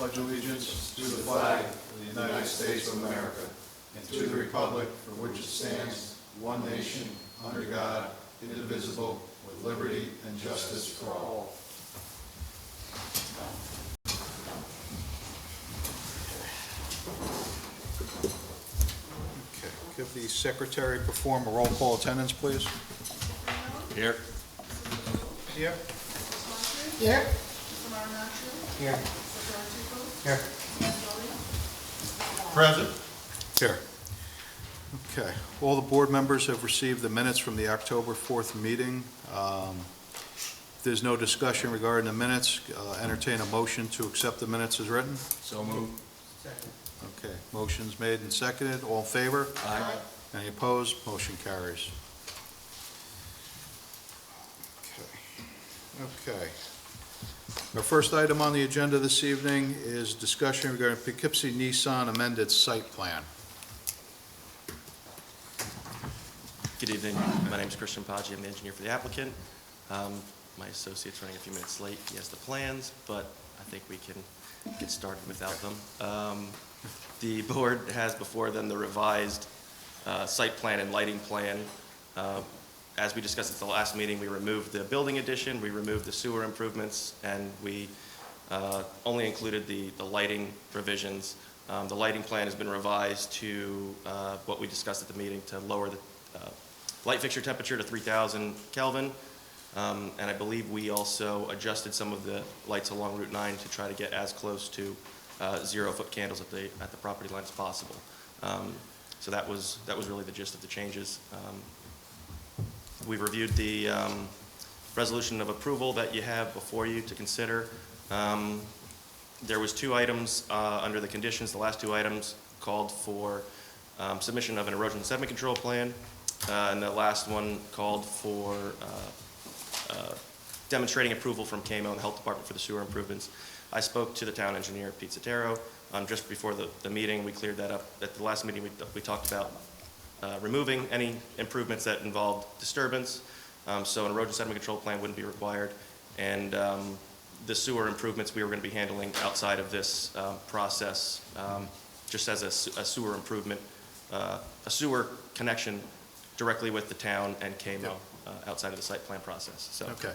pledge allegiance to the flag of the United States of America and to the republic for which it stands, one nation, under God, indivisible, with liberty and justice for all. Okay, give the secretary perform a roll call attendance, please. Here. Here. Here. Here. Here. Present. Here. Okay. All the board members have received the minutes from the October 4th meeting. If there's no discussion regarding the minutes, entertain a motion to accept the minutes as written. So moved. Okay. Motion's made and seconded. All in favor? Aye. Any opposed? Motion carries. Okay. Our first item on the agenda this evening is discussion regarding Poughkeepsie Nissan amended site plan. Good evening. My name is Christian Paggi. I'm the engineer for the applicant. My associate's running a few minutes late. He has the plans, but I think we can get started without them. The board has before them the revised site plan and lighting plan. As we discussed at the last meeting, we removed the building addition, we removed the sewer improvements, and we only included the lighting revisions. The lighting plan has been revised to what we discussed at the meeting to lower the light fixture temperature to 3,000 Kelvin. And I believe we also adjusted some of the lights along Route 9 to try to get as close to 0-foot candles at the property line as possible. So that was really the gist of the changes. We've reviewed the resolution of approval that you have before you to consider. There was two items under the conditions. The last two items called for submission of an erosion and sediment control plan, and the last one called for demonstrating approval from KMO and the Health Department for the sewer improvements. I spoke to the town engineer, Pete Sotero, just before the meeting. We cleared that up. At the last meeting, we talked about removing any improvements that involved disturbance, so an erosion sediment control plan wouldn't be required, and the sewer improvements we were going to be handling outside of this process, just as a sewer improvement, a sewer connection directly with the town and KMO outside of the site plan process. So, Okay.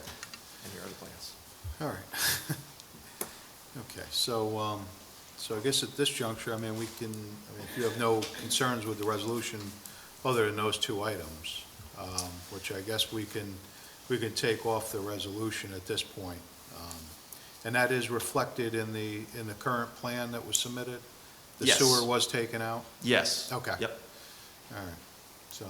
And here are the plans. All right. Okay, so I guess at this juncture, I mean, if you have no concerns with the resolution other than those two items, which I guess we can take off the resolution at this point. And that is reflected in the current plan that was submitted? The Yes. sewer was taken out? Yes. Okay. Yep. All right, so,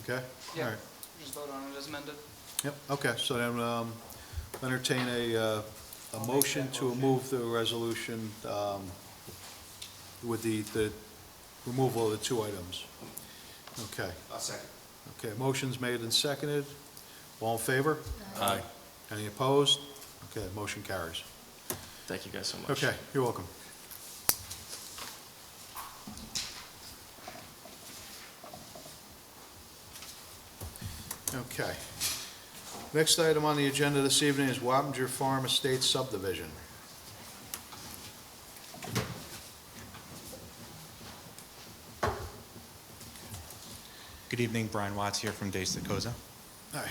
okay? Yeah. All right. Just vote on it as amended. Yep, okay, so then entertain a motion to move the resolution with the removal of the two items. Okay. I'll second. Okay, motion's made and seconded. All in favor? Aye. Any opposed? Okay, motion carries. Thank you guys so much. Okay, you're welcome. Okay. Next item on the agenda this evening is Wappinger Farm Estates subdivision. Good evening, Brian Watts here from Dace Cosa. Hi,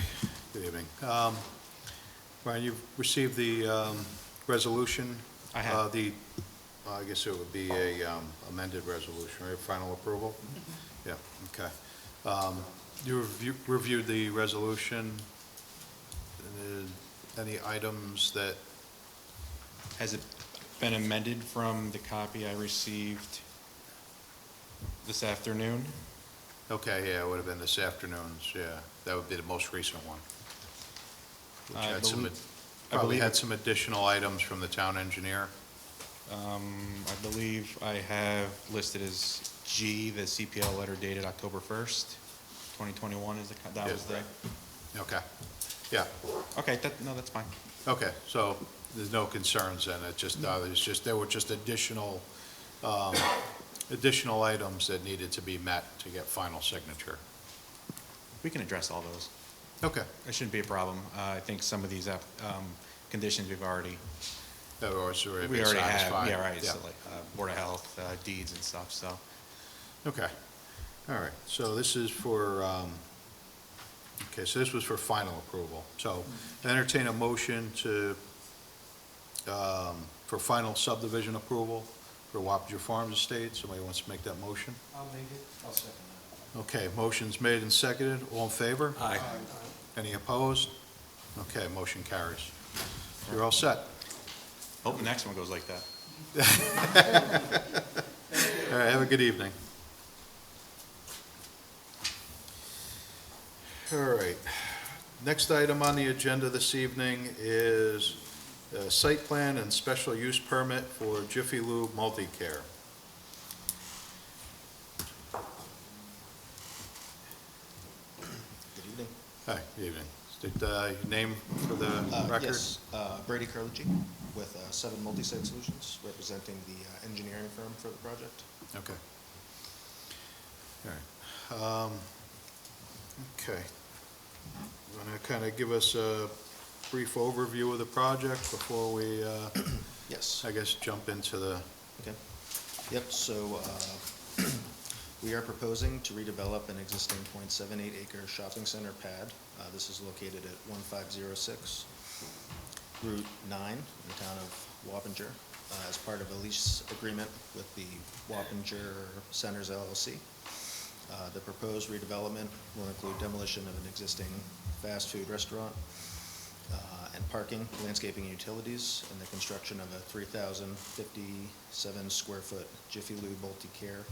good evening. Brian, you've received the resolution? I have. I guess it would be a amended resolution, right, final approval? Yeah, okay. You reviewed the resolution, any items that, Has it been amended from the copy I received this afternoon? okay, yeah, it would have been this afternoon's, yeah, that would be the most recent one. Which I had some, believe- I probably believe had it- some additional items from the town engineer. I believe I have listed as G, the CPL letter dated October 1st, 2021 is that Yeah. was the, Okay, yeah, okay, that's fine. okay, so there's no concerns then, there were just additional items that needed to be met to get final signature. We can address all those. Okay, It shouldn't be a problem. I think some of these conditions we've already Or is there We already have, satisfied? yeah, right, so like Board of Health, deeds and stuff, so. Okay, all right, so this is for, okay, so this was for final approval. So entertain a motion to, for final subdivision approval for Wappinger Farms Estate. Somebody wants to make that motion? I'll make it. I'll second that. Okay, motion's made and seconded. All in favor? Aye. Any opposed? Okay, motion carries. You're all set. Hope the next one goes like that. All right, have a good evening. All right. Next item on the agenda this evening is site plan and special use permit for Jiffy Lube Multicare. Good evening. Hi, good evening. State your name for the record. Yes, Brady Carlucci with 7 Multi-Site Solutions, representing the engineering firm for the project. Okay. All right. Okay. Want to kind of give us a brief overview of the project before we, Yes. I guess, jump into the, Okay. Yep, so we are proposing to redevelop an existing .78 acre shopping center pad. This is located at 1506 Route 9 in the town of Wappinger, as part of a lease agreement with the Wappinger Centers LLC. The proposed redevelopment will include demolition of an existing fast food restaurant and parking, landscaping, and utilities, and the construction of a 3,057 square foot Jiffy Lube Multi-Care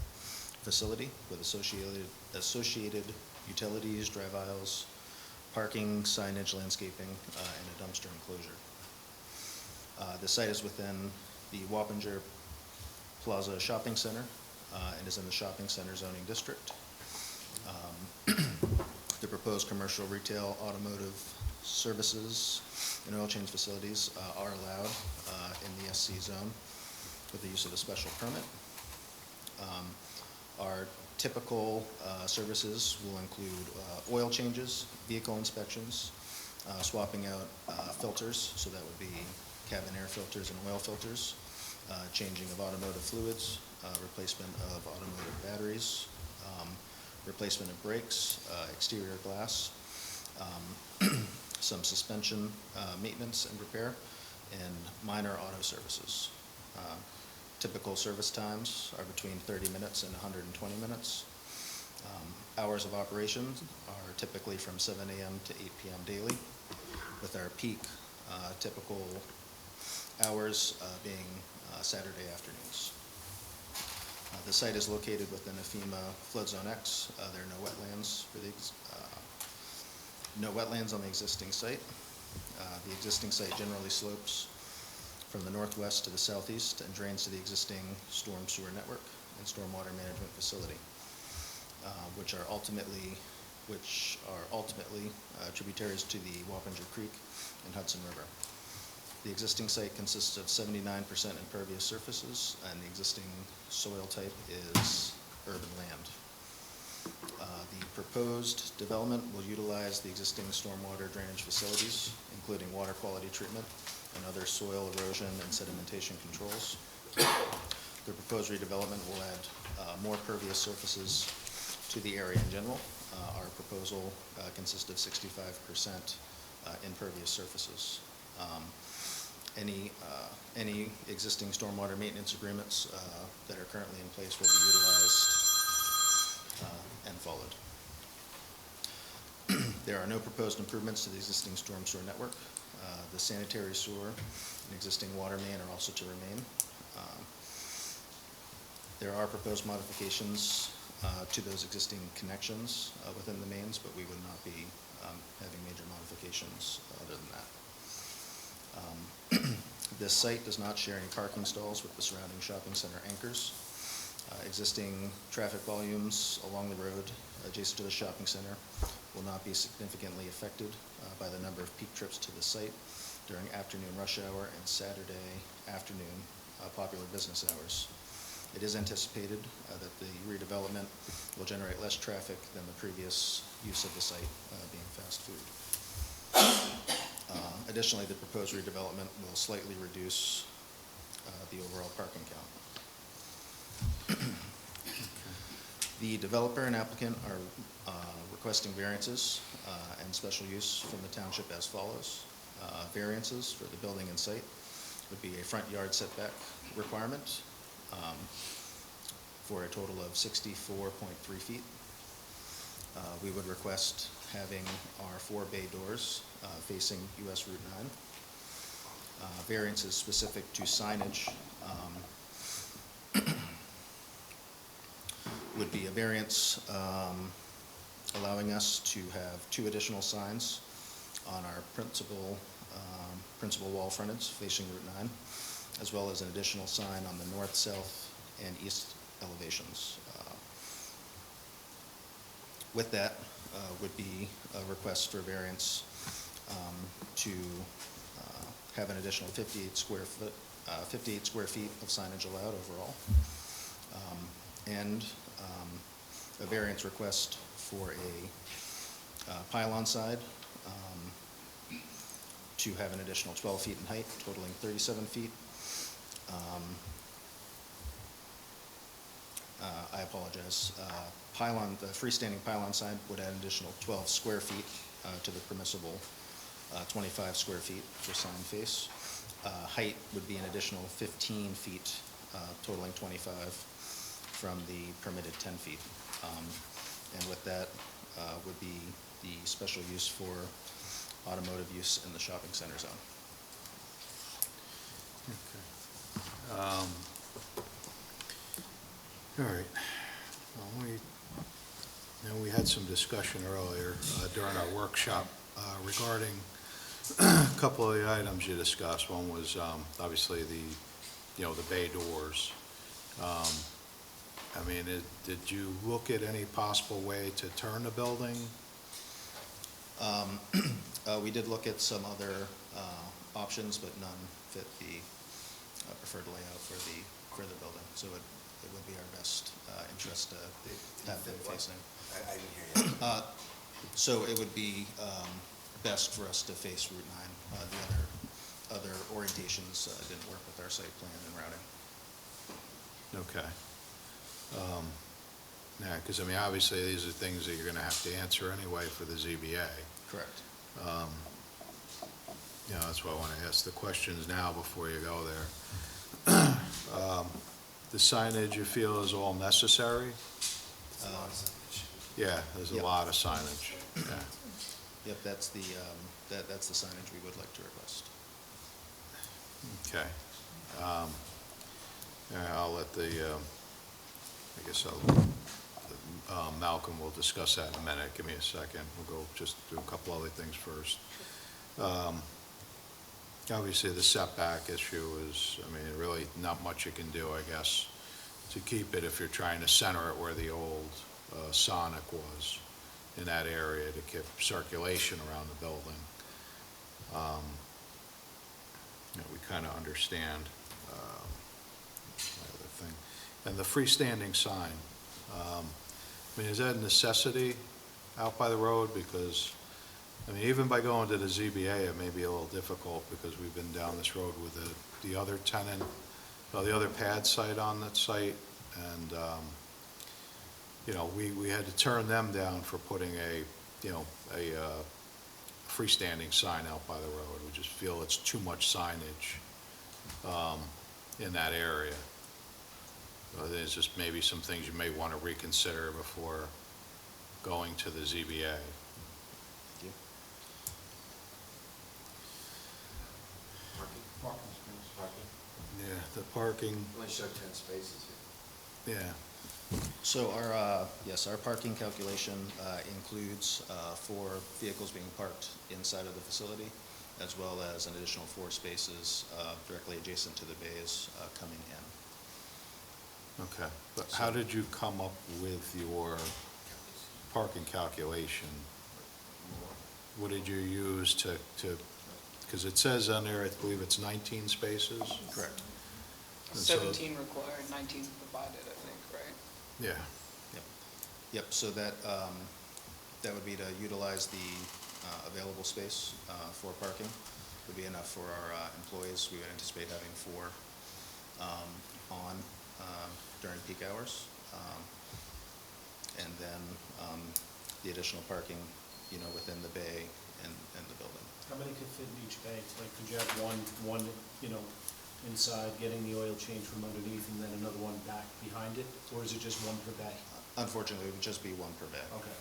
facility with associated utilities, drive aisles, parking, signage, landscaping, and a dumpster enclosure. The site is within the Wappinger Plaza Shopping Center and is in the shopping center zoning district. The proposed commercial, retail, automotive services and oil change facilities are allowed in the SC zone with the use of a special permit. Our typical services will include oil changes, vehicle inspections, swapping out filters, so that would be cabin air filters and oil filters, changing of automotive fluids, replacement of automotive batteries, replacement of brakes, exterior glass, some suspension maintenance and repair, and minor auto services. Typical service times are between 30 minutes and 120 minutes. Hours of operation are typically from 7 a.m. to 8 p.m. daily, with our peak typical hours being Saturday afternoons. The site is located within a FEMA Flood Zone X. There are no wetlands on the existing site. The existing site generally slopes from the northwest to the southeast and drains to the existing storm sewer network and stormwater management facility, which are ultimately tributaries to the Wappinger Creek and Hudson River. The existing site consists of 79% impervious surfaces, and the existing soil type is urban land. The proposed development will utilize the existing stormwater drainage facilities, including water quality treatment and other soil erosion and sedimentation controls. The proposed redevelopment will add more pervious surfaces to the area in general. Our proposal consists of 65% impervious surfaces. Any existing stormwater maintenance agreements that are currently in place will be utilized and followed. There are no proposed improvements to the existing storm sewer network. The sanitary sewer and existing water main are also to remain. There are proposed modifications to those existing connections within the mains, but we would not be having major modifications other than that. This site does not share any parking stalls with the surrounding shopping center anchors. Existing traffic volumes along the road adjacent to the shopping center will not be significantly affected by the number of peak trips to the site during afternoon rush hour and Saturday afternoon popular business hours. It is anticipated that the redevelopment will generate less traffic than the previous use of the site being fast food. Additionally, the proposed redevelopment will slightly reduce the overall parking count. The developer and applicant are requesting variances and special use from the township as follows. Variances for the building and site would be a front yard setback requirement for a total of 64.3 feet. We would request having our 4 bay doors facing US Route 9. Variances specific to signage would be a variance allowing us to have 2 additional signs on our principal wall frontage facing Route 9, as well as an additional sign on the north, south, and east elevations. With that would be a request for variance to have an additional 58 square feet of signage allowed overall. And a variance request for a pylon side to have an additional 12 feet in height, totaling 37 feet. I apologize. The freestanding pylon side would add an additional 12 square feet to the permissible 25 square feet for sign face. Height would be an additional 15 feet, totaling 25 from the permitted 10 feet. And with that would be the special use for automotive use in the shopping center zone. Okay. All right. Well, we had some discussion earlier during our workshop regarding a couple of the items you discussed. One was obviously the bay doors. I mean, did you look at any possible way to turn the building? We did look at some other options, but none fit the preferred layout for the building. So it would be our best interest to have them facing. I didn't hear you. So it would be best for us to face Route 9. The other orientations didn't work with our site plan and routing. Okay. Yeah, because I mean, obviously, these are things that you're going to have to answer anyway for the ZBA. Correct. You know, that's why I want to ask the questions now before you go there. The signage you feel is all necessary? Yeah, there's a Yep. lot of signage, yeah. Yep, that's the signage we would like to request. Okay. Yeah, I'll let Malcolm will discuss that in a minute. Give me a second. We'll go just do a couple other things first. Obviously, the setback issue is, I mean, really not much you can do, I guess, to keep it if you're trying to center it where the old Sonic was in that area to keep circulation around the building. You know, we kind of understand the other thing. And the freestanding sign, I mean, is that a necessity out by the road? Because, I mean, even by going to the ZBA, it may be a little difficult because we've been down this road with the other tenant, the other pad site on that site, and, you know, we had to turn them down for putting a freestanding sign out by the road. We just feel it's too much signage in that area. There's just maybe some things you may want to reconsider before going to the ZBA. Thank you. Parking space. Parking. Yeah, the parking, Only show 10 spaces here. yeah, So our parking calculation includes 4 vehicles being parked inside of the facility, as well as an additional 4 spaces directly adjacent to the bays coming in. okay. But how did you come up with your parking calculation? What did you use to, because it says on there, I believe it's 19 spaces? Correct. And so- 17 required, 19 provided, I think, right? Yeah, Yep, so that would be to utilize the available space for parking. Would be enough for our employees. We would anticipate having 4 on during peak hours. And then the additional parking, within the bay and the building. How many could fit in each bay? Like, could you have one, inside getting the oil change from underneath and then another one back behind it? Or is it just one per bay? Unfortunately, it would just be one per bay. Okay.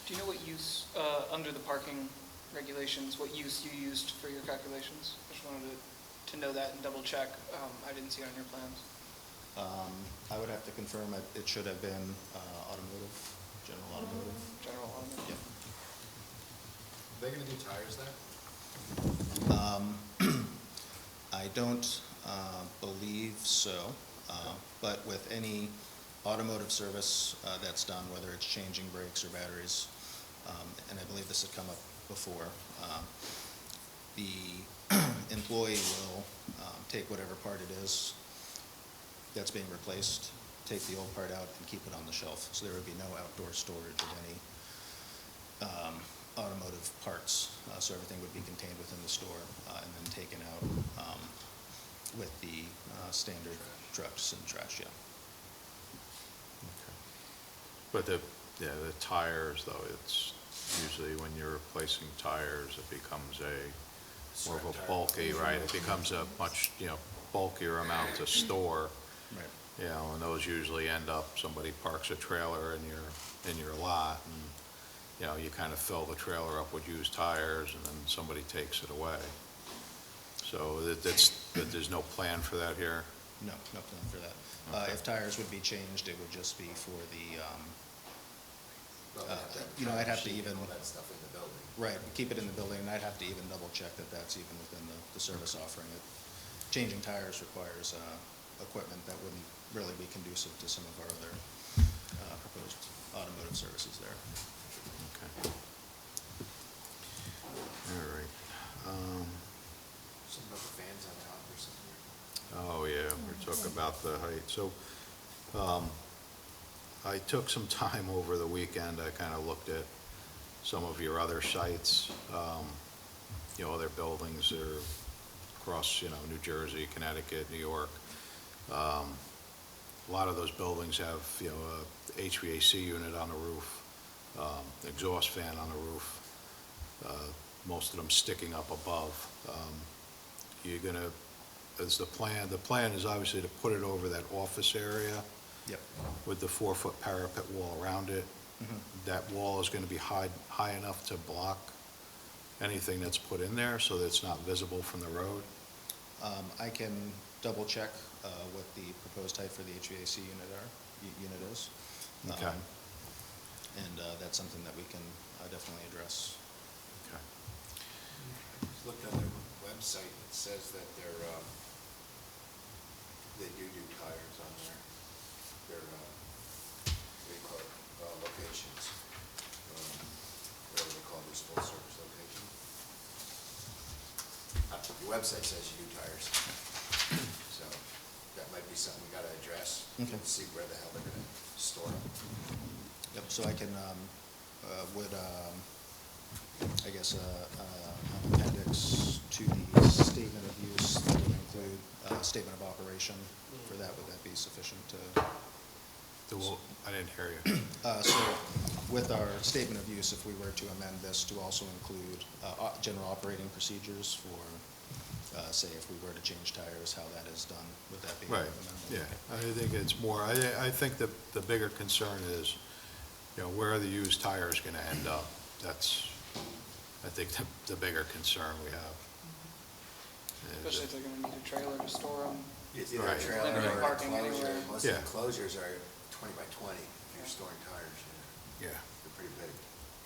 Do you know what use, under the parking regulations, what use you used for your calculations? I just wanted to know that and double check. I didn't see it on your plans. I would have to confirm, it should have been automotive, general automotive. General automotive? Yep. Are they gonna do tires there? I don't believe so, but with any automotive service that's done, whether it's changing brakes or batteries, and I believe this had come up before, the employee will take whatever part it is that's being replaced, take the old part out and keep it on the shelf. So there would be no outdoor storage of any automotive parts. So everything would be contained within the store and then taken out with the standard trucks and trash, yeah. But the tires, though, it's usually when you're replacing tires, it becomes more of a bulky, right? It becomes a much, bulkier amount to store. Right. And those usually end up, somebody parks a trailer in your lot, and, you kind of fill the trailer up with used tires, and then somebody takes it away. So there's no plan for that here? No plan for that. Okay. If tires would be changed, it would just be for the, Well, I'd have to even, all that stuff in the building. right, keep it in the building, and I'd have to even double check that that's even within the service offering. Changing tires requires equipment that wouldn't really be conducive to some of our other proposed automotive services there. Okay. All right. Something about the fans on top or something. Oh, yeah, we're talking about the height. So, I took some time over the weekend, I kind of looked at some of your other sites, other buildings that are across, New Jersey, Connecticut, New York. A lot of those buildings have, a HVAC unit on the roof, exhaust fan on the roof, most of them sticking up above. You're gonna, the plan is obviously to put it over that office area Yep. with the 4-foot parapet wall around it. Mhm. That wall is gonna be high enough to block anything that's put in there, so that it's not visible from the road. I can double check what the proposed height for the HVAC unit is. Okay. And that's something that we can definitely address. Okay. Just looked on their website, it says that they do tires on their what do you call it, locations, whatever they call this full service location. Your website says you do tires, so that might be something we gotta address, Okay. see where the hell they're gonna store them. Yep, so I can, I guess, an appendix to the statement of use that would include a statement of operation for that, would that be sufficient to? I didn't hear you. So with our statement of use, if we were to amend this to also include general operating procedures for, say, if we were to change tires, how that is done, would that be? Right, amendable? yeah, I think it's more, I think the bigger concern is, where are the used tires gonna end up? That's, I think, the bigger concern we have. Is Especially if they're gonna need a trailer to store them. Either Right. a trailer Limited or a parking enclosure. anywhere. Most of the Yeah. enclosures are 20 by 20, if you're storing tires, Yeah, they're pretty big.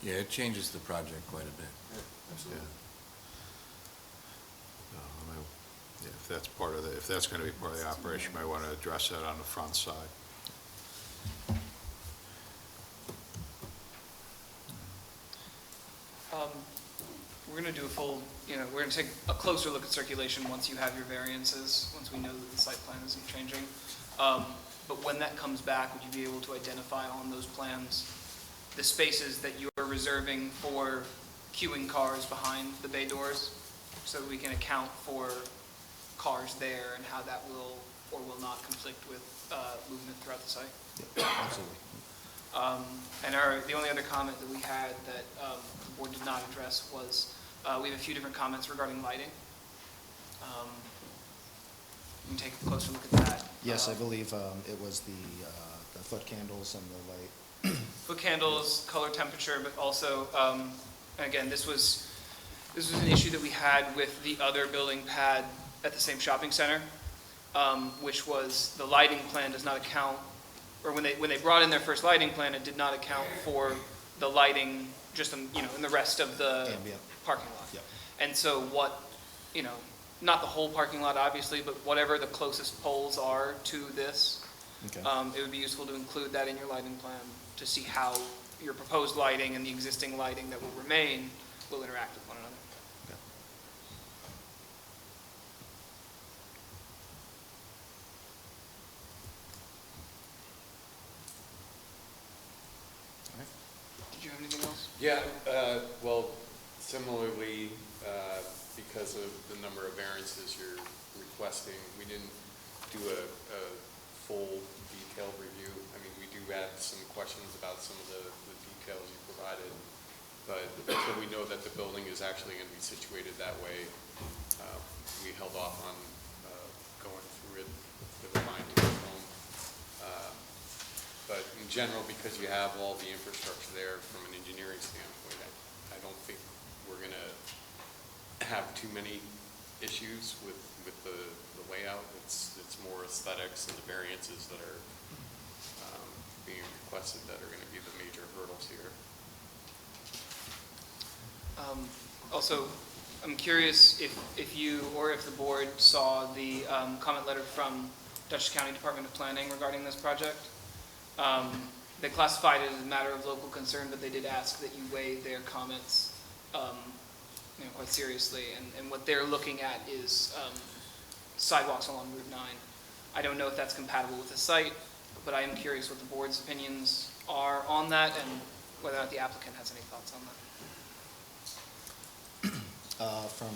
Yeah, it changes the project quite a bit. Yeah, absolutely. yeah, if that's if that's gonna be part of the operation, you might wanna address that on the front side. We're gonna do a full, we're gonna take a closer look at circulation once you have your variances, once we know that the site plan isn't changing. But when that comes back, would you be able to identify on those plans the spaces that you are reserving for queuing cars behind the bay doors? So that we can account for cars there and how that will or will not conflict with movement throughout the site. Absolutely. And the only other comment that we had that the board did not address was, we have a few different comments regarding lighting. You can take a closer look at that. Yes, I believe it was the foot candles and the light. Foot candles, color temperature, but also, and again, this was an issue that we had with the other building pad at the same shopping center, which was the lighting plan does not account, or when they brought in their first lighting plan, it did not account for the lighting just in the rest of the Ambient. parking lot. Yep. And so what, not the whole parking lot obviously, but whatever the closest poles are to this, Okay. it would be useful to include that in your lighting plan to see how your proposed lighting and the existing lighting that will remain will interact with one another. Okay. All right. Did you have anything else? Yeah, well, similarly, because of the number of variances you're requesting, we didn't do a full detailed review. I mean, we do have some questions about some of the details you provided, but until we know that the building is actually going to be situated that way, we held off on going through it with a fine-tooth comb. But in general, because you have all the infrastructure there from an engineering standpoint, I don't think we're going to have too many issues with the layout. It's more aesthetics and the variances that are being requested that are going to be the major hurdles here. Also, I'm curious if you or if the board saw the comment letter from Dutchess County Department of Planning regarding this project. They classified it as a matter of local concern, but they did ask that you weigh their comments quite seriously. And what they're looking at is sidewalks along Route 9. I don't know if that's compatible with the site, but I am curious what the board's opinions are on that and whether or not the applicant has any thoughts on that. From.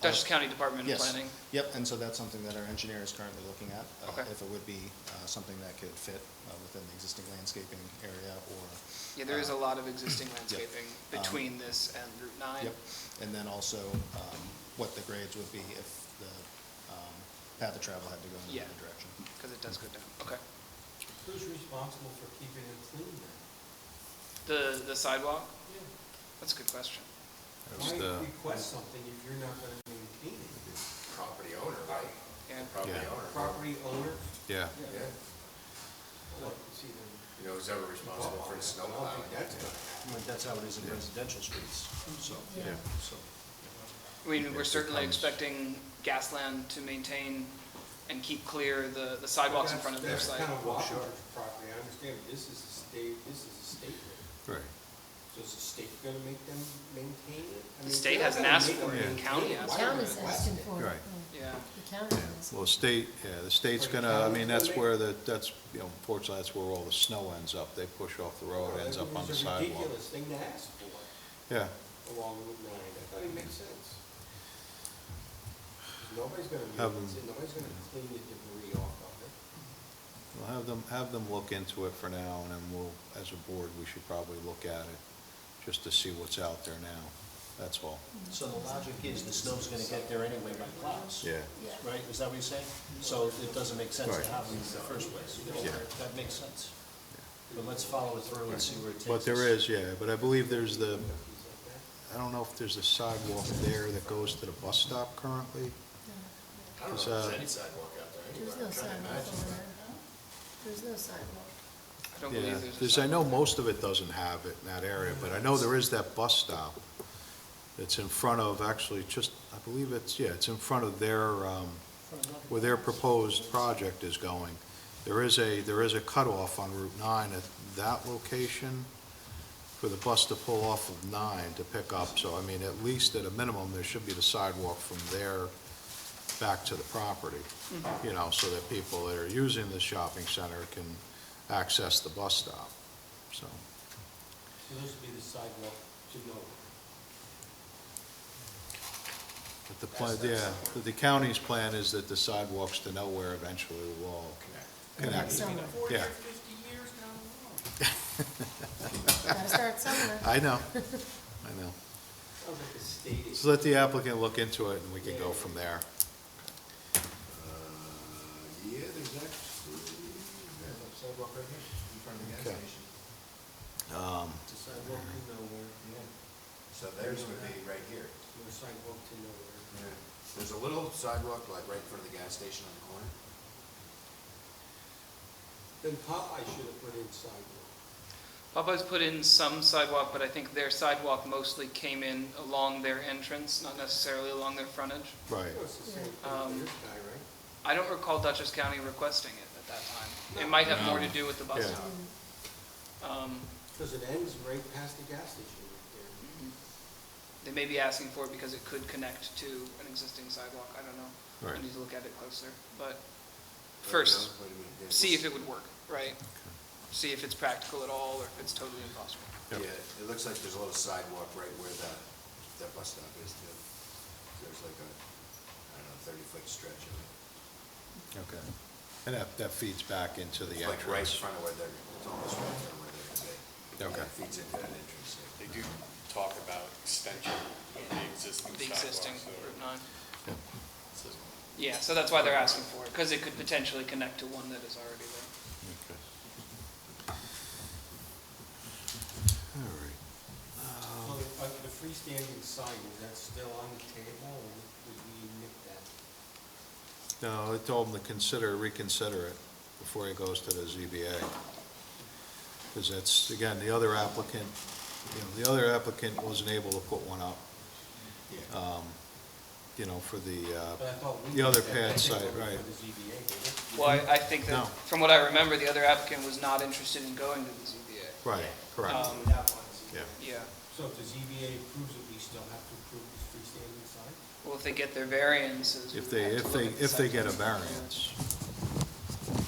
Dutchess County Department of Yes. Planning. Yep, and so that's something that our engineer is currently looking at. Okay. If it would be something that could fit within the existing landscaping area or. Yeah, there is a lot of existing landscaping Yep. between this and Route 9. Yep, and then also what the grades would be if the path of travel had to go in Yeah. another direction. Because it does go down. Okay. Who's responsible for keeping it clean then? The sidewalk? Yeah. That's a good question. That's Why the- request something if you're not gonna maintain it? Property owner, right? Yeah. Property Yeah. owner. Property owner? Yeah. Yeah, Well, see, then. you know, who's ever responsible for the snow I don't plowing. think that's gonna I mean, that's how it is in residential streets, so. Yeah. So, I mean, we're It certainly becomes- expecting Gasland to maintain and keep clear the sidewalks in front of their site. That's kind of Wabanger property, I understand, but this is a state road. Right. So is the state gonna make them maintain it? I The mean, state they're hasn't not gonna asked make for them it, the maintain county it. asked Why for are it. we County's requesting asking it? for it. Right. Yeah. The county is. Well, the state's gonna, I mean, that's where unfortunately, that's where all the snow ends up. They push off the road, ends up on the It was a sidewalk. ridiculous thing to ask for Yeah, along Route 9. I thought it makes sense. Nobody's gonna, Have them- nobody's gonna clean the debris off of it. we'll have them look into it for now, and then we'll, as a board, we should probably look at it just to see what's out there now. That's all. so the logic is the snow's gonna get there anyway by plows. Yeah. Right, is that what you're saying? So it doesn't make sense to Right. have them in the first place. Yeah. That makes sense. But let's follow it through and see where it takes us. But there is, yeah, but I believe there's I don't know if there's a sidewalk there that goes to the bus stop currently. I don't 'Cause, know if there's any sidewalk out there There's anywhere. no I'm trying to sidewalk imagine. over there. There's no sidewalk. I don't Yeah, believe there's a there's, I know sidewalk. most of it doesn't have it in that area, but I know there is that bus stop that's in front of, actually, I believe it's in front of where their proposed project is going. There is a cutoff on Route 9 at that location for the bus to pull off of 9 to pick up. So, I mean, at least at a minimum, there should be the sidewalk from there back to the property, so that people that are using the shopping center can access the bus stop, so. So this would be the sidewalk to nowhere. But the plan, yeah, the county's plan is that the sidewalks to nowhere eventually will all connect. Somewhere. 40 or Yeah. 50 years down the road. Gotta start somewhere. I know, I know. Sounds like a stadium. So let the applicant look into it, and we can go from there. Yeah, there's actually, there's a sidewalk right here in front of the gas Okay. station. It's a sidewalk to nowhere, Yeah. So theirs would be right here. or a sidewalk to nowhere. Yeah. There's a little sidewalk like right in front of the gas station on the corner. Then Popeye should have put in sidewalk. Popeyes put in some sidewalk, but I think their sidewalk mostly came in along their entrance, not necessarily along their frontage. Right. Well, it's the same thing Um, for this guy, right? I don't recall Dutchess County requesting it at that time. It might have more to do with the bus Yeah. stop. Because it ends right past the gas station right They may be asking for it because it could connect to an existing sidewalk, I don't know. Right. I need to look at it closer, but first, Wait a minute, yeah, see if this- it would work, right? See if it's practical at all, or if it's totally impossible. Yep. Yeah, it looks like there's a little sidewalk right where that bus stop is too. There's like a, I don't know, 30-foot stretch of it. Okay. And that feeds back into the It's like right in entrance. front of where they're, it's almost right in front of where they're gonna be. Okay. Yeah, it feeds into that entrance. They do talk about extension of the existing The sidewalk. existing so Route 9. it's a- Yeah, so that's why they're asking for it, because it could potentially connect to one that is already there. Okay. All right. Well, the freestanding sign, is that still on the table, or did we nick that? No, I told him to reconsider it before he goes to the ZBA. Because that's, again, the other applicant wasn't able to put one up, Yeah. for the, But I thought we the other did that. pad That didn't site, go right. For the ZBA, did it? Well, I think No. that, from what I remember, the other applicant was not interested in going to the ZBA. right, correct, Um, yeah. Yeah, So if the ZBA approves it, we still have to approve this freestanding sign? well, if they get their variances. If we they, have to if look they, at the if they site get a plan. variance.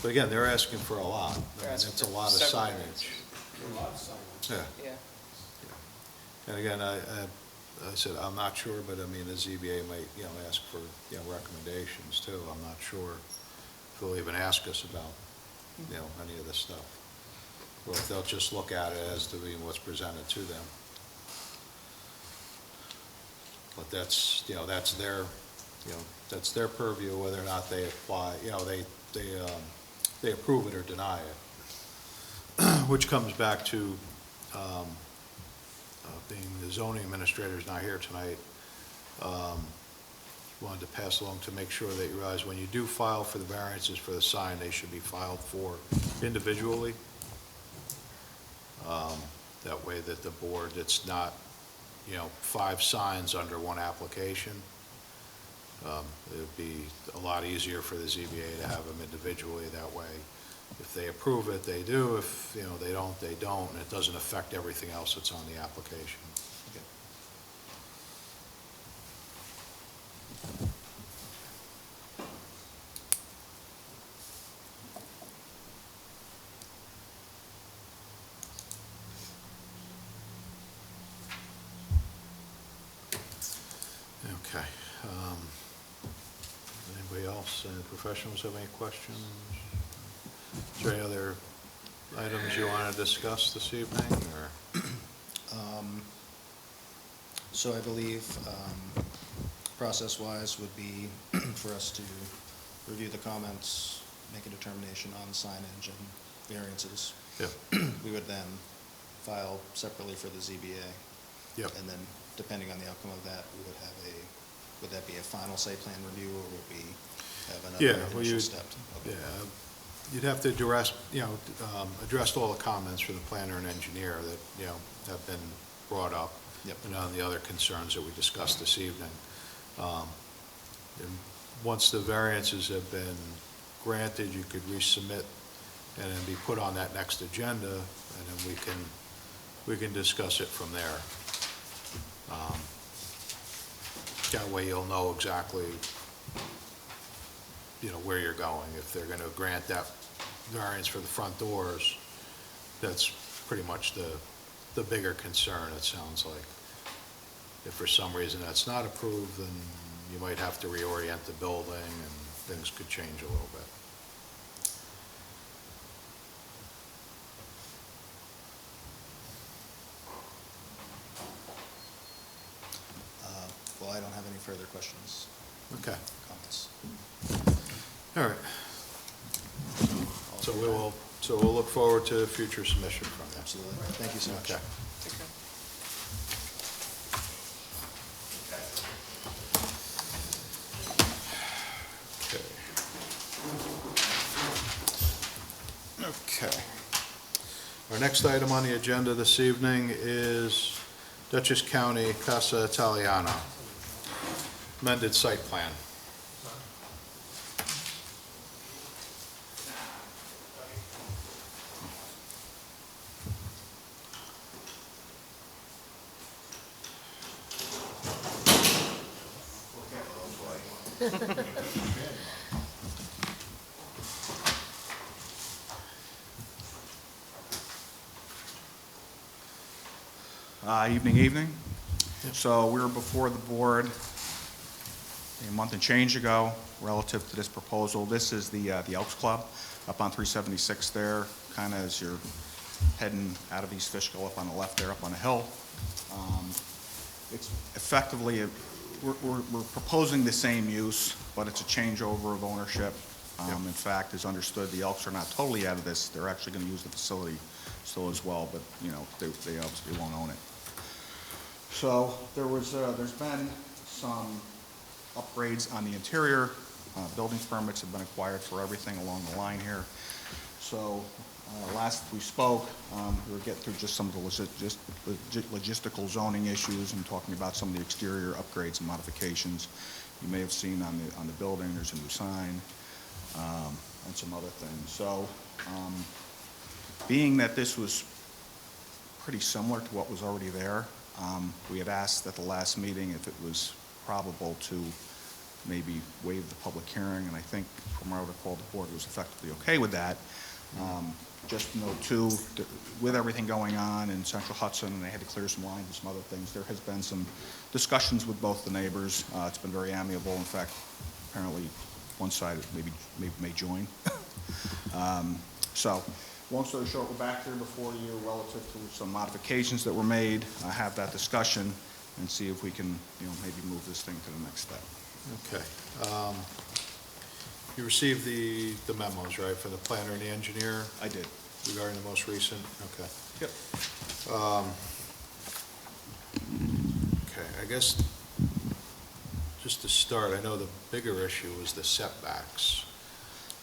But again, they're asking for a lot. I They're mean, asking it's a for lot of several signage. variances. A lot of signage. Yeah. Yeah, And again, I said, I'm not sure, but I mean, the ZBA might, ask for, recommendations too. I'm not sure if they'll even ask us about, any of this stuff. Or if they'll just look at it as to being what's presented to them. But that's, that's their purview, whether or not they apply, they approve it or deny it. Which comes back to, being the zoning administrator's not here tonight, wanted to pass along to make sure that you realize when you do file for the variances for the sign, they should be filed for individually. That way that the board, it's not, 5 signs under one application. It would be a lot easier for the ZBA to have them individually that way. If they approve it, they do. If, they don't, they don't, and it doesn't affect everything else that's on the application. Okay. Anybody else, any professionals have any questions? Is there any other items you want to discuss this evening, or? So I believe, process-wise would be for us to review the comments, make a determination on signage and variances. Yep. We would then file separately for the ZBA. Yep. And then, depending on the outcome of that, we would have would that be a final site plan review, or would we have Yeah, another well, initial you'd, step? Okay. yeah, you'd have to address, address all the comments from the planner and engineer that, have been brought up. Yep. And on the other concerns that we discussed this evening. And once the variances have been granted, you could resubmit and then be put on that next agenda, and then we can discuss it from there. That way you'll know exactly, where you're going. If they're gonna grant that variance for the front doors, that's pretty much the bigger concern, it sounds like. If for some reason that's not approved, then you might have to reorient the building, and things could change a little bit. Well, I don't have any further questions, Okay, comments. all right. So we'll look forward to future submission from them. Absolutely. Thank you so much. Okay. Okay. Our next item on the agenda this evening is Dutchess County Casa Italiana, amended site plan. Evening. So we were before the board a month and change ago relative to this proposal. This is the Elks Club up on 376 there, kind of as you're heading out of East Fishkill up on the left there, up on the hill. It's effectively, we're proposing the same use, but it's a changeover of ownership. In fact, as understood, the Elks are not totally out of this. They're actually going to use the facility still as well, but, you know, they obviously won't own it. So there's been some upgrades on the interior. Building permits have been acquired for everything along the line here. So last we spoke, we were getting through just some of the logistical zoning issues and talking about some of the exterior upgrades and modifications. You may have seen on the building, there's a new sign and some other things. So being that this was pretty similar to what was already there, we had asked at the last meeting if it was probable to maybe waive the public hearing, and I think from what I recall, the board was effectively okay with that. Just note too, with everything going on in Central Hudson, and they had to clear some lines and some other things, there has been some discussions with both the neighbors. It's been very amiable. In fact, apparently one side maybe may join. So, long story short, we're back here before you relative to some modifications that were made. Have that discussion and see if we can, you know, maybe move this thing to the next step. Okay. You received the memos, right, from the planner and the engineer I did. regarding the most recent? Okay. Yep. Okay, I guess, just to start, I know the bigger issue was the setbacks.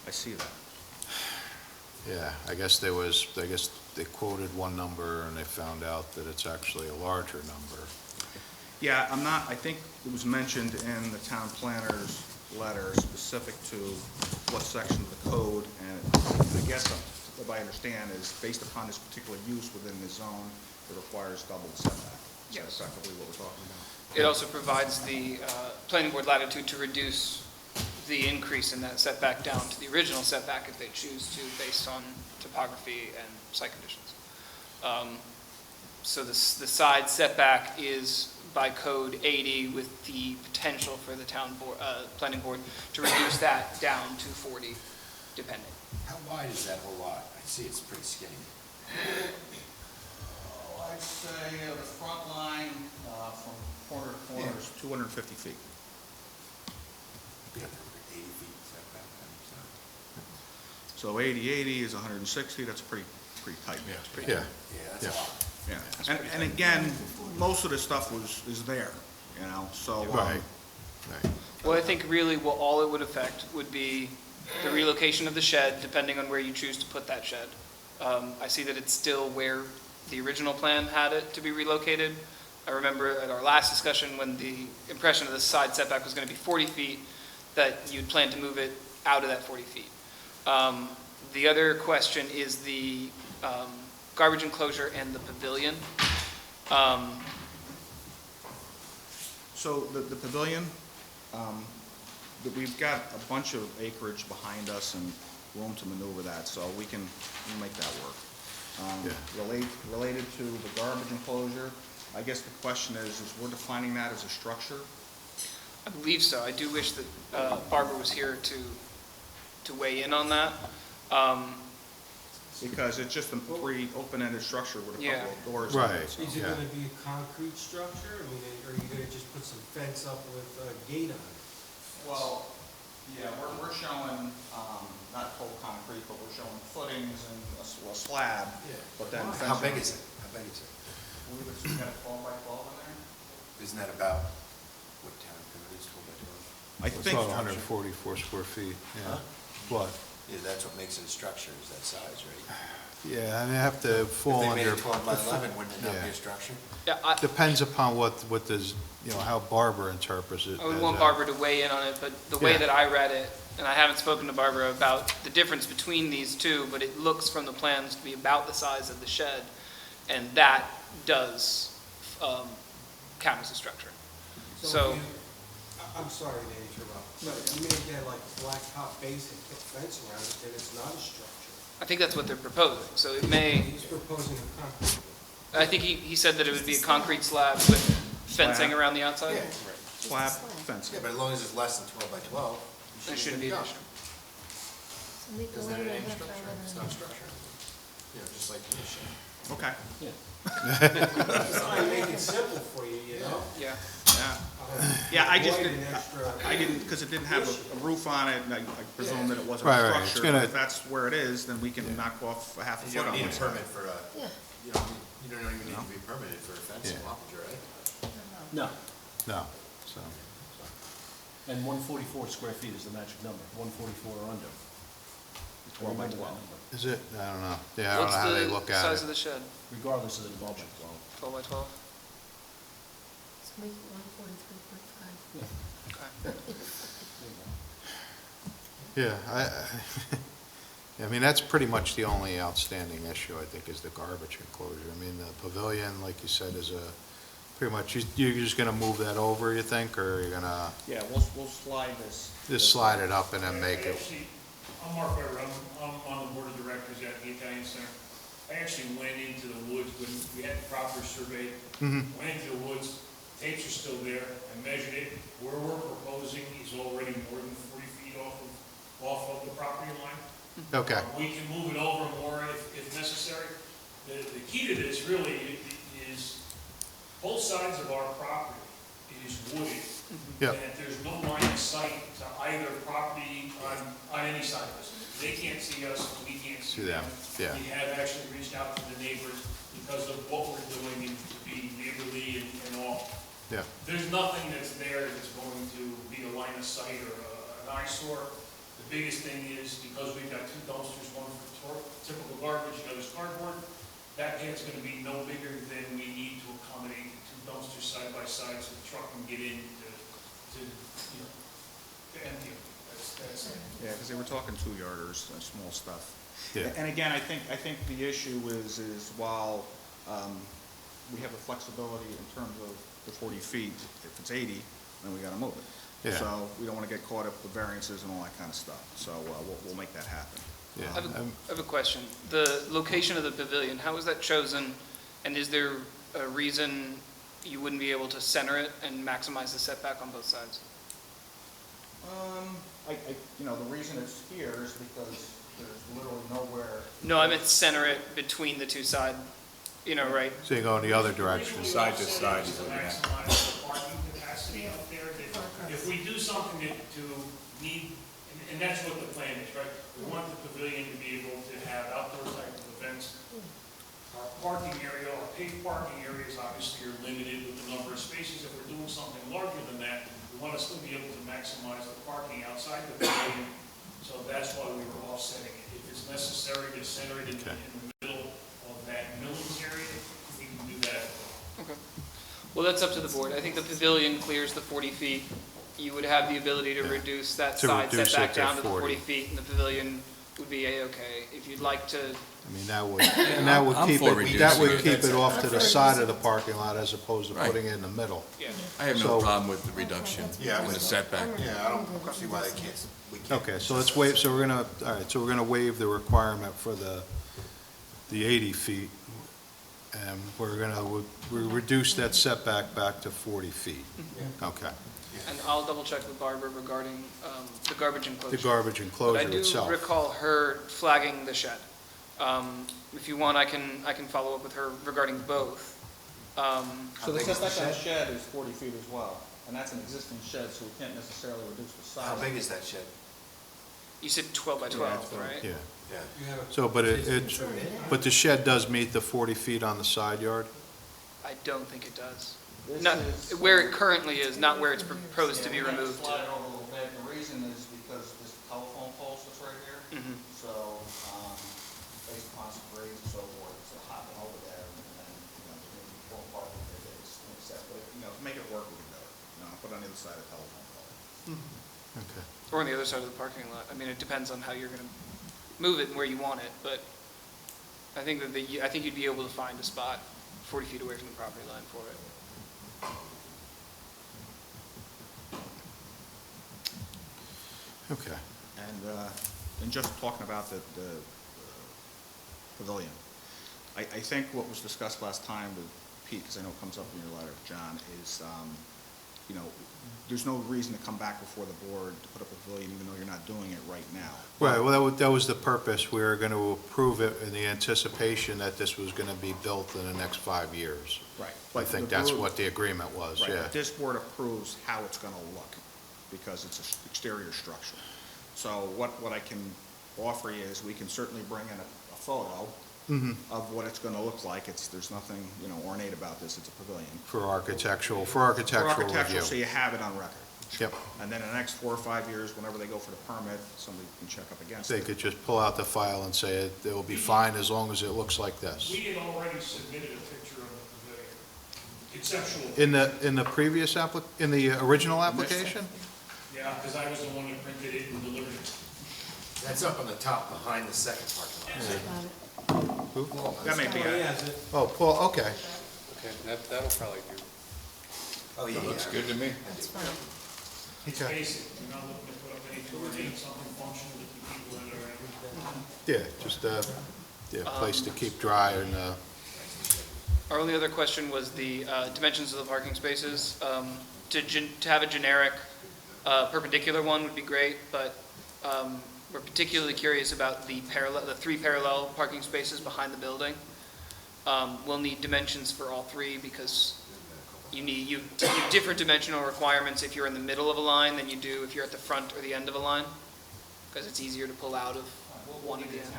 I see that. Yeah, I guess they quoted one number and they found out that it's actually a larger number. Yeah, I think it was mentioned in the town planner's letter specific to what section of the code, and I guess what I understand is based upon this particular use within the zone, it requires double the setback. Is that effectively what we're talking about? It also provides the planning board latitude to reduce the increase in that setback down to the original setback if they choose to, based on topography and site conditions. So the side setback is by code 80 with the potential for the town board, planning board to reduce that down to 40, depending. How wide is that whole lot? I see it's pretty skinny. I'd say the front line from corner to corner is 250 feet. Yeah, 80 feet setback. So 80 is 160, that's pretty tight. Yeah. Yeah, that's a lot. Yeah, and again, most of the stuff is there, you know, so. Right. Well, I think really all it would affect would be the relocation of the shed, depending on where you choose to put that shed. I see that it's still where the original plan had it to be relocated. I remember at our last discussion when the impression of the side setback was going to be 40 feet, that you'd plan to move it out of that 40 feet. The other question is the garbage enclosure and the pavilion. So the pavilion, we've got a bunch of acreage behind us and room to maneuver that, so we can make that work. Related to the garbage enclosure, I guess the question is we're defining that as a structure. I believe so. I do wish that Barbara was here to weigh in on that. Because it's just a free, open-ended structure with a Yeah. couple of doors. Right. on it, so- Is it Yeah. gonna be a concrete structure? I mean, or are you gonna just put some fence up with a gate on it? Well, yeah, we're showing, not full concrete, but we're showing footings and a slab, but then. How big is it? How big is it? I believe it's got a 12 by 12 in there. Isn't that about what town code is, 12 by 12? I It's think, about 144 square feet, yeah. What? Yeah, that's what makes it a structure, is that size, right? Yeah, I mean, I have to fall If they under. made it 12 by 11, wouldn't it not be Yeah. a structure? Yeah, Depends upon what does, how Barbara interprets it. I would as want a- Barbara to weigh in on it, but the way Yeah. that I read it, and I haven't spoken to Barbara about the difference between these two, but it looks from the plans to be about the size of the shed, and that does count as a structure. So, if you- I'm sorry to interrupt, but if you make that like a black top base and put fence around it, then it's not a structure. I think that's what they're proposing, so it may, He's proposing a concrete. I think he said that it would be a concrete slab with fencing Slab. around the outside. Yeah, slab, fencing. yeah, but as long as it's less than 12 by 12. There shouldn't be an issue. So make the Isn't that an window A have to structure? It's not a structure. Just like the shed. Okay, Just trying to make it simple for you, you know? Yeah. yeah. Yeah, I just Avoid didn't, an extra- I didn't, because it didn't have a roof on it, and I presumed that it wasn't Right, a right, it's structure. gonna- But if that's where it is, then we can knock off a half a You foot don't on need one a side. permit for a, Yeah. you don't even need to be permitted for a fence in Yeah. Wappinger, right? No, No, so, and 144 square feet is the magic number, 144 or under. 12 by Remember that 12. number, is it? I don't know. Yeah, I don't know how they look What's the at size of it. the shed? regardless of the dimension. 12 by 12? So make it 143.5. Okay. Yeah, I mean, that's pretty much the only outstanding issue, I think, is the garbage enclosure. I mean, the pavilion, like you said, is pretty much, you're just gonna move that over, you think, or you're gonna Yeah, we'll slide this. just slide it up and then make it? Actually, I'm Mark Weber, I'm on the board of directors at the Italian Center. I actually went into the woods when we had the property surveyed. Mhm. Went into the woods, tapes are still there, I measured it. Where we're proposing is already more than 40 feet off of the property line. Okay, We can move it over more if necessary. The key to this really is both sides of our property is wooded. Yep. And there's no line of sight to either property on any side of us. They can't see us, we can't see See them, them. yeah. We have actually reached out to the neighbors because of what we're doing and to be neighborly and all. yeah, There's nothing that's there that's going to be a line of sight or an eyesore. The biggest thing is because we've got two dumpsters, one for typical garbage, the other's cardboard, that pad's gonna be no bigger than we need to accommodate the two dumpsters side by side so the truck can get in to empty them. That's it. Yeah, because they were talking 2-yarders, small stuff. Yeah. And again, I think the issue is while we have the flexibility in terms of the 40 feet, if it's 80, then we got to move it. Yeah. So we don't want to get caught up with variances and all that kind of stuff. So we'll make that happen. yeah. I have a question. The location of the pavilion, how was that chosen? And is there a reason you wouldn't be able to center it and maximize the setback on both sides? The reason it's here is because there's literally nowhere. No, I meant center it between the two side, right? So you go in the other direction. Side to side. To maximize the parking capacity out there. If we do something to need, and that's what the plan is, right? We want the pavilion to be able to have outdoor type of events. Our parking area, our paved parking areas obviously are limited with the number of spaces. If we're doing something larger than that, we want to still be able to maximize the parking outside the pavilion. So that's why we were offsetting it. If it's necessary to center it in the middle of that millings area, we can do that. Okay. Well, that's up to the board. I think the pavilion clears the 40 feet. You would have the ability to reduce that To side reduce setback it to down to the 40. 40 feet, and the pavilion would be A-okay. If you'd like to, I mean, that would I'm keep for it, that would reducing keep it off to the side of the parking lot as opposed to Right. putting it in the middle. yeah. I have no So- problem with the reduction Yeah, in the setback. Yeah, I don't see why they can't, we can't. Okay, so let's waive, so we're gonna, all right, so we're gonna waive the requirement for the 80 feet. And we reduce that setback back to 40 feet. Okay. Yeah, And I'll double check with Barbara regarding the garbage enclosure. The garbage enclosure But I itself. do recall her flagging the shed. If you want, I can follow up with her regarding both. So because that kind of shed is 40 feet as well, and that's an existing shed, so we can't necessarily reduce the size. How big is that shed? You said 12 by 12, right? Yeah. Yeah. So, but but the shed does meet the 40 feet on the side yard? I don't think it does. This Not, is- where it currently is, not where it's proposed to be Yeah, we had removed. slide it over a little bit, and the reason is because this telephone pole that's right here, Mhm. so, based upon some grades and so forth, so hopping over there, and then, maybe four parking there, it's set, but, To make it work, we can do it. Put it on the other side of the telephone pole. Okay. Or on the other side of the parking lot. I mean, it depends on how you're going to move it and where you want it, but I think that I think you'd be able to find a spot 40 feet away from the property line for it. Okay. And just talking about the pavilion, I think what was discussed last time with Pete, because I know it comes up in your letter, John, is, there's no reason to come back before the board to put up a pavilion, even though you're not doing it right now. Right, well, that was the purpose. We were going to approve it in the anticipation that this was going to be built in the next 5 years. Right. I think that's what the agreement was, Right, yeah. but this board approves how it's gonna look, because it's an exterior structure. So what I can offer you is, we can certainly bring in a photo Mhm. of what it's gonna look like. There's nothing, ornate about this, it's a pavilion. For architectural For architectural, so review. you have it on record. Yep. And then in the next 4 or 5 years, whenever they go for the permit, somebody can check up against They it. could just pull out the file and say it will be fine as long as it looks like this. We had already submitted a picture of the pavilion, conceptual. In the previous in the original application? Yeah, because I was the one that printed it and delivered it. That's up on the top behind the second parking lot. Who? That may be it. Oh, Paul, okay. Okay, that'll probably do. Oh, yeah. Looks good to me. That's fine. It's Okay. basic, we're not looking to put up any tour, something functional to keep people in there. Yeah, just a place to keep dry and, Our only other question was the dimensions of the parking spaces. To have a generic perpendicular one would be great, but we're particularly curious about the 3 parallel parking spaces behind the building. We'll need dimensions for all 3 because you have different dimensional requirements if you're in the middle of a line than you do if you're at the front or the end of a line, because it's easier to pull out of one of the end.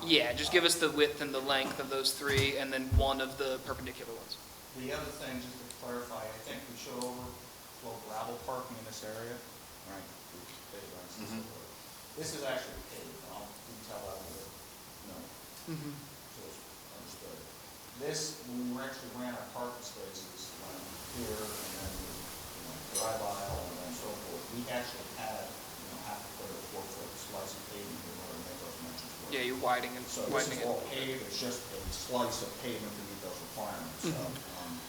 Yeah, just give us the width and the length of those 3, and then one of the perpendicular ones. The other thing, just to clarify, I think we showed overflow gravel parking in this area. Right. This is actually paved, and I'll detail that a little bit, so it's understood. This, when we actually ran our parking spaces here, and then, drive aisle, and then so forth, we actually had, half a foot or 4 foot slice of pavement here where we made those dimensions work. Yeah, you're widening So this widening is it. all paved, it's just a slice of pavement to meet those requirements. So,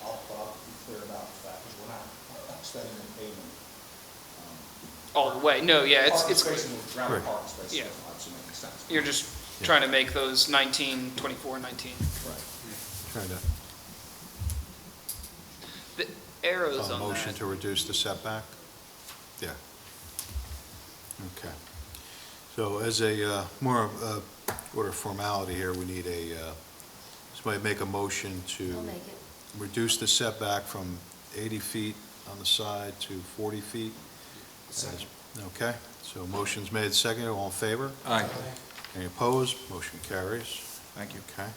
I'll be clear about the fact, because we're not extending the pavement. All the way, no, yeah, it's Parking clear. spaces with gravel Right. parking spaces Yeah. doesn't obviously make sense. You're just trying to make those 19, 24, 19. Right. trying to, The arrows on motion that. to reduce the setback? Yeah. Okay. So as a, more of a order of formality here, we need somebody make a motion to I'll make it. reduce the setback from 80 feet on the side to 40 feet. Okay, so motion's made, seconded, all in favor? Aye. Any opposed? Motion carries. Thank you. Okay,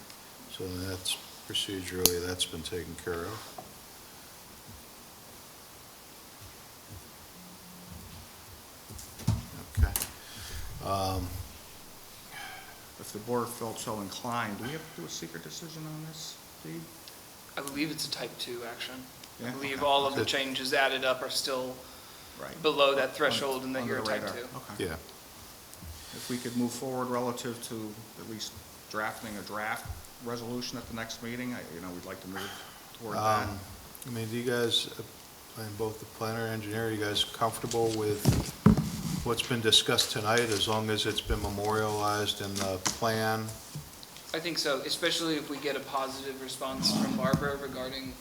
so that's procedurally, that's been taken care of. Okay. If the board felt so inclined, do we have to do a secret decision on this, Steve? I believe it's a type 2 action. I Yeah, believe okay. all of the Good. changes added up are still Right. below that threshold and that Under you're a the type radar. 2. Okay. Yeah, If we could move forward relative to at least drafting a draft resolution at the next meeting, we'd like to move toward that. I mean, do you guys, both the planner and engineer, are you guys comfortable with what's been discussed tonight, as long as it's been memorialized in the plan? I think so, especially if we get a positive response from Barbara regarding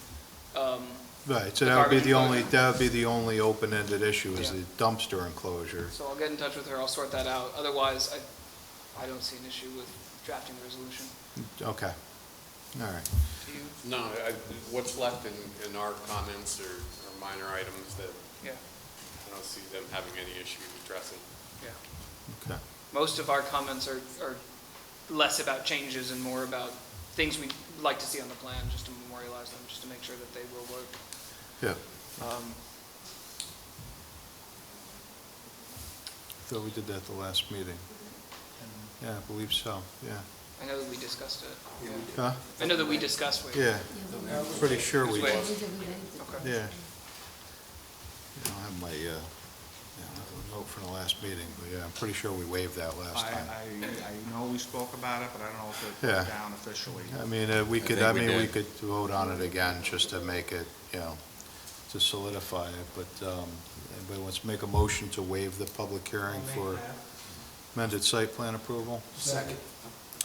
Right, so The that would be garbage the only open-ended issue is Yeah. the dumpster enclosure. So I'll get in touch with her, I'll sort that out. Otherwise, I don't see an issue with drafting the resolution. Okay, all right. Do you? No, what's left in our comments are minor items that Yeah, I don't see them having any issue addressing. yeah. Okay, Most of our comments are less about changes and more about things we'd like to see on the plan, just to memorialize them, just to make sure that they will work. yeah. Thought we did that the last meeting. Yeah, I believe so, yeah. I know that we discussed it. Yeah. Huh? I know that we discussed it. Yeah, pretty sure we Wait. did. Okay. Yeah. I don't have my, note from the last meeting, but yeah, I'm pretty sure we waived that last time. I know we spoke about it, but I don't know if Yeah. it's down officially. I mean, we could, think we we did. could vote on it again, just to make it, to solidify it, but, anybody wants to make a motion to waive the public hearing for amended site plan approval? Second.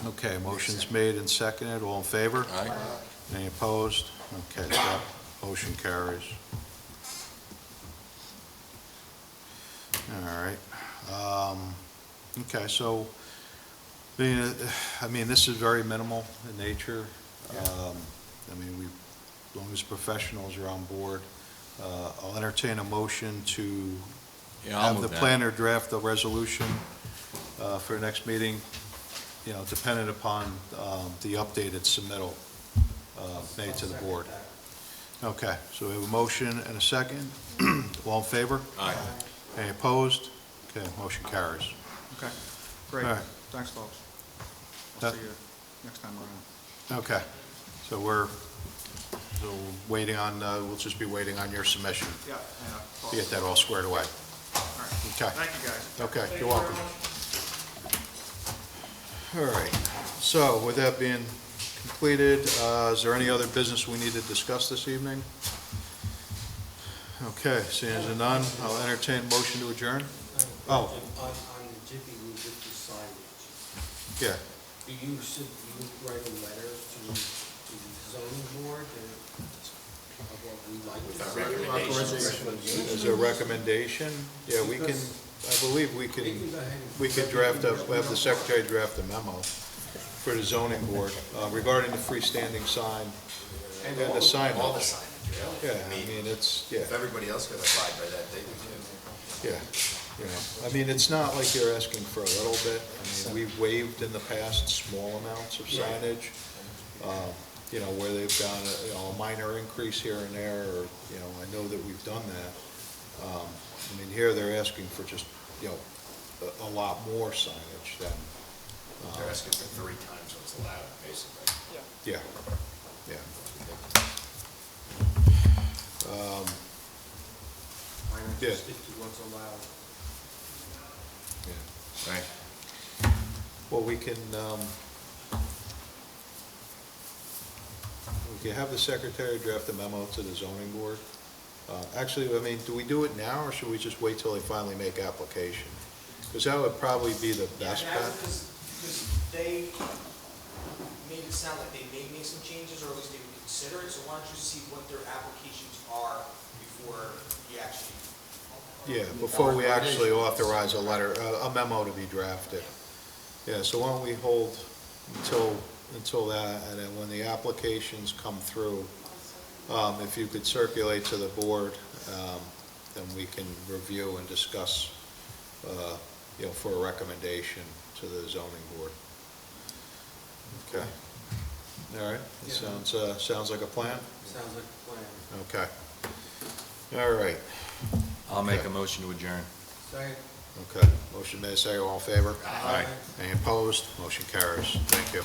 Okay, motion's made and seconded, all in favor? Aye. Any opposed? Okay, that motion carries. All right. Okay, so, I mean, this is very minimal in nature. I mean, as long as professionals are on board, I'll entertain a motion to Yeah, I'll have move the that. planner draft the resolution for the next meeting, dependent upon the updated submittal made to the board. Okay, so we have a motion and a second. All in favor? Aye. Any opposed? Okay, motion carries. Okay, great. All right. Thanks, folks. That- I'll see you next time around. Okay, so we're waiting on, we'll just be waiting on your submission Yeah. to get that all squared away. All right. Okay. Thank you, guys. Okay, you're welcome. All right, so with that being completed, is there any other business we need to discuss this evening? Okay, seeing as none, I'll entertain a motion to adjourn. Oh. On the Jiffy Lube with the signage, Yeah, do you write a letter to the zoning board of what we'd like to see? as a recommendation, yeah, we can, I believe we can draft have the secretary draft a memo for the zoning board regarding the freestanding sign and the signage. All the signage, Yeah, I mean, it's, yeah. if everybody else could abide by that, they would too. Yeah, I mean, it's not like you're asking for a little bit. I mean, we've waived in the past small amounts of signage, where they've got a minor increase here and there, or, I know that we've done that. I mean, here they're asking for just, a lot more signage than, They're asking for 3 times what's allowed, basically. yeah, yeah. Why not Yeah. just stick to what's allowed? Right. Well, we can have the secretary draft a memo to the zoning board. Actually, I mean, do we do it now, or should we just wait till they finally make application? Because that would probably be the best bet. Because they made it sound like they may make some changes, or at least they would consider it, so why don't you see what their applications are before you actually... Yeah, before we actually authorize a letter, a memo to be drafted. Yeah, so why don't we hold until that, and then when the applications come through, if you could circulate to the board, then we can review and discuss, for a recommendation to the zoning board. Okay. All right, that sounds like a plan? Sounds like a plan. Okay. All right. I'll make a motion to adjourn. Second. Okay. Motion made, second, all in favor? Aye. Any opposed? Motion carries. Thank you.